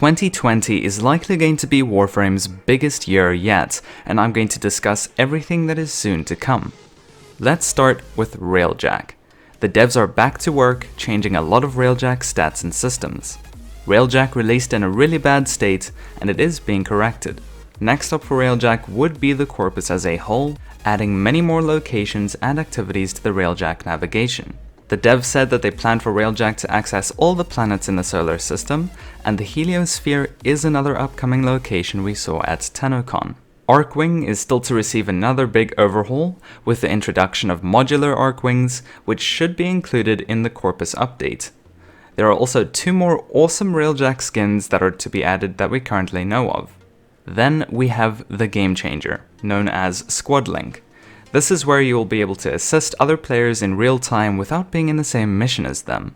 2020 is likely going to be Warframe's biggest year yet, and I'm going to discuss everything that is soon to come. Let's start with Railjack. The devs are back to work, changing a lot of Railjack stats and systems. Railjack released in a really bad state, and it is being corrected. Next up for Railjack would be the corpus as a whole, adding many more locations and activities to the Railjack navigation. The devs said that they plan for Railjack to access all the planets in the solar system, and the Heliosphere is another upcoming location we saw at TennoCon. Arcwing is still to receive another big overhaul, with the introduction of modular Arcwings, which should be included in the Corpus update. There are also 2 more awesome Railjack skins that are to be added that we currently know of. Then we have the Game Changer, known as Squad Link. This is where you will be able to assist other players in real time without being in the same mission as them.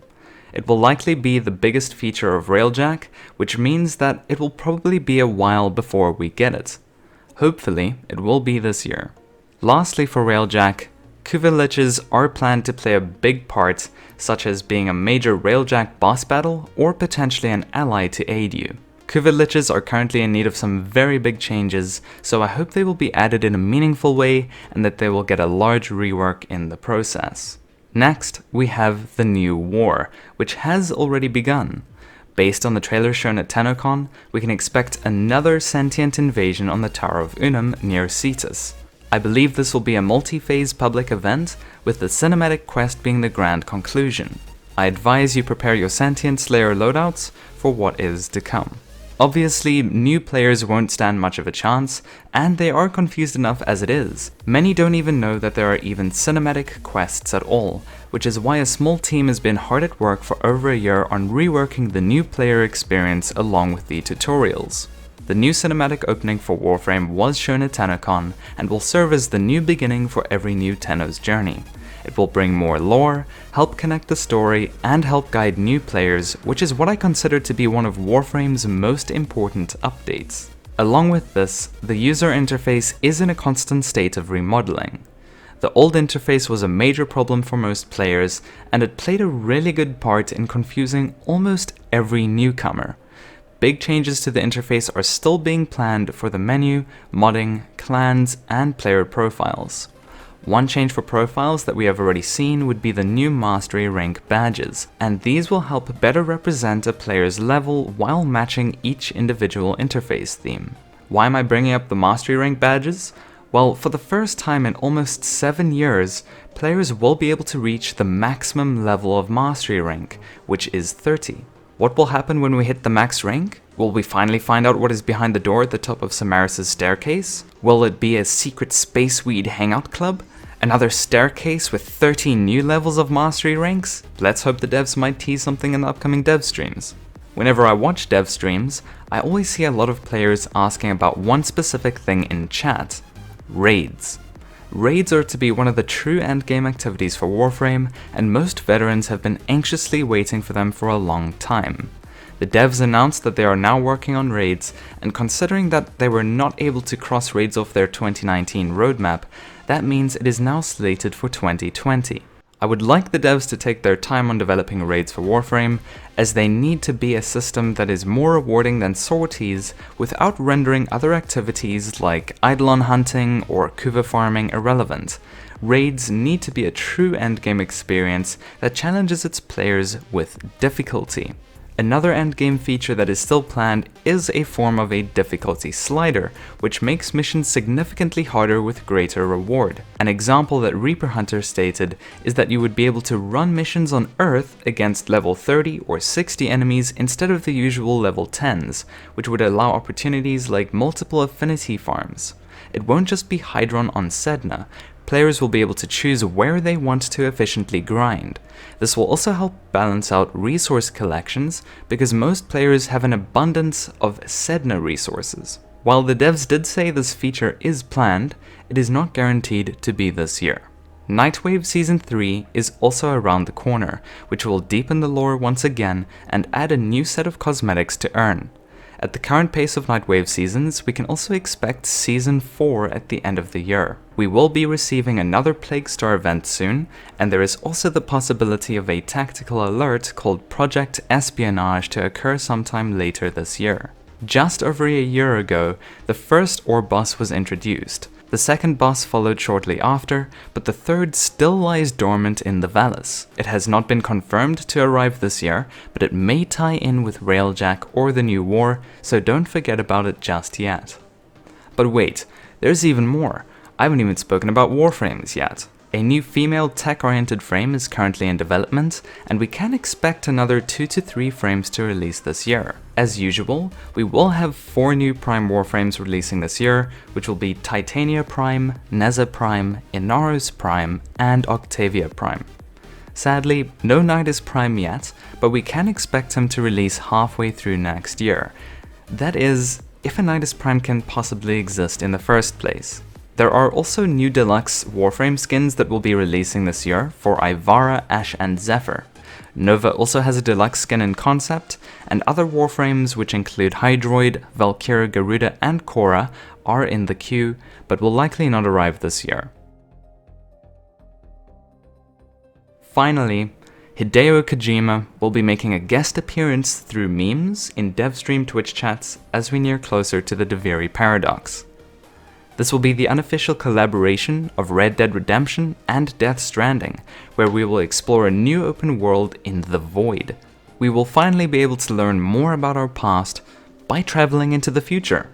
It will likely be the biggest feature of Railjack, which means that it will probably be a while before we get it. Hopefully, it will be this year. Lastly for Railjack, Kuba Liches are planned to play a big part, such as being a major Railjack boss battle or potentially an ally to aid you. Kuba Liches are currently in need of some very big changes, so I hope they will be added in a meaningful way and that they will get a large rework in the process. Next, we have the new war, which has already begun. Based on the trailer shown at TennoCon, we can expect another sentient invasion on the Tower of Unum near Cetus. I believe this will be a multi-phase public event, with the cinematic quest being the grand conclusion. I advise you prepare your sentient slayer loadouts for what is to come. Obviously, new players won't stand much of a chance, and they are confused enough as it is. Many don't even know that there are even cinematic quests at all, which is why a small team has been hard at work for over a year on reworking the new player experience along with the tutorials. The new cinematic opening for Warframe was shown at TennoCon and will serve as the new beginning for every new Tenno's journey. It will bring more lore, help connect the story, and help guide new players, which is what I consider to be one of Warframe's most important updates. Along with this, the user interface is in a constant state of remodeling. The old interface was a major problem for most players, and it played a really good part in confusing almost every newcomer. Big changes to the interface are still being planned for the menu, modding, clans, and player profiles. One change for profiles that we have already seen would be the new Mastery rank badges, and these will help better represent a player's level while matching each individual interface theme. Why am I bringing up the Mastery rank badges? Well, for the first time in almost 7 years, players will be able to reach the maximum level of Mastery rank, which is 30. What will happen when we hit the max rank? Will we finally find out what is behind the door at the top of Samaris' staircase? Will it be a secret space weed hangout club? Another staircase with 13 new levels of mastery ranks? Let's hope the devs might tease something in the upcoming dev streams. Whenever I watch dev streams, I always see a lot of players asking about one specific thing in chat: raids. Raids are to be one of the true endgame activities for Warframe, and most veterans have been anxiously waiting for them for a long time. The devs announced that they are now working on raids, and considering that they were not able to cross raids off their 2019 roadmap, that means it is now slated for 2020. I would like the devs to take their time on developing raids for Warframe, as they need to be a system that is more rewarding than sorties without rendering other activities like Eidolon hunting or Kuva farming irrelevant. Raids need to be a true endgame experience that challenges its players with difficulty. Another endgame feature that is still planned is a form of a difficulty slider, which makes missions significantly harder with greater reward. An example that Reaper Hunter stated is that you would be able to run missions on Earth against level 30 or 60 enemies instead of the usual level 10s, which would allow opportunities like multiple affinity farms. It won't just be Hydron on Sedna. Players will be able to choose where they want to efficiently grind. This will also help balance out resource collections, because most players have an abundance of Sedna resources. While the devs did say this feature is planned, it is not guaranteed to be this year. Nightwave Season 3 is also around the corner, which will deepen the lore once again and add a new set of cosmetics to earn. At the current pace of Nightwave seasons, we can also expect Season 4 at the end of the year. We will be receiving another Plague Star event soon, and there is also the possibility of a tactical alert called Project Espionage to occur sometime later this year. Just over a year ago, the first ore boss was introduced. The second boss followed shortly after, but the third still lies dormant in the Vallis. It has not been confirmed to arrive this year, but it may tie in with Railjack or the new war, so don't forget about it just yet. But wait, there's even more. I haven't even spoken about Warframes yet. A new female tech-oriented frame is currently in development, and we can expect another 2 to 3 frames to release this year. As usual, we will have 4 new Prime Warframes releasing this year, which will be Titania Prime, Neza Prime, Inaros Prime, and Octavia Prime. Sadly, no Nidus Prime yet, but we can expect him to release halfway through next year. That is, if a Nidus Prime can possibly exist in the first place. There are also new deluxe Warframe skins that will be releasing this year for Ivara, Ash, and Zephyr. Nova also has a deluxe skin in concept, and other Warframes, which include Hydroid, Valkyra, Garuda, and Korra, are in the queue, but will likely not arrive this year. Finally, Hideo Kojima will be making a guest appearance through memes in DevStream Twitch chats as we near closer to the Deviri Paradox. This will be the unofficial collaboration of Red Dead Redemption and Death Stranding, where we will explore a new open world in the Void. We will finally be able to learn more about our past by traveling into the future,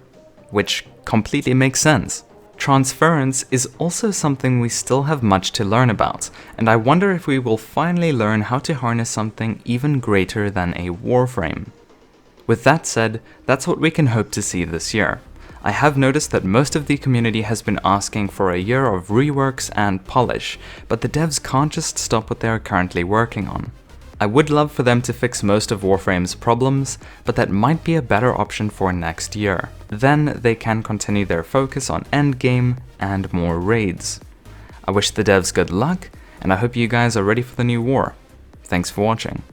which completely makes sense. Transference is also something we still have much to learn about, and I wonder if we will finally learn how to harness something even greater than a Warframe. With that said, that's what we can hope to see this year. I have noticed that most of the community has been asking for a year of reworks and polish, but the devs can't just stop what they are currently working on. I would love for them to fix most of Warframe's problems, but that might be a better option for next year. Then they can continue their focus on endgame and more raids. I wish the devs good luck, and I hope you guys are ready for the new war. Thanks for watching.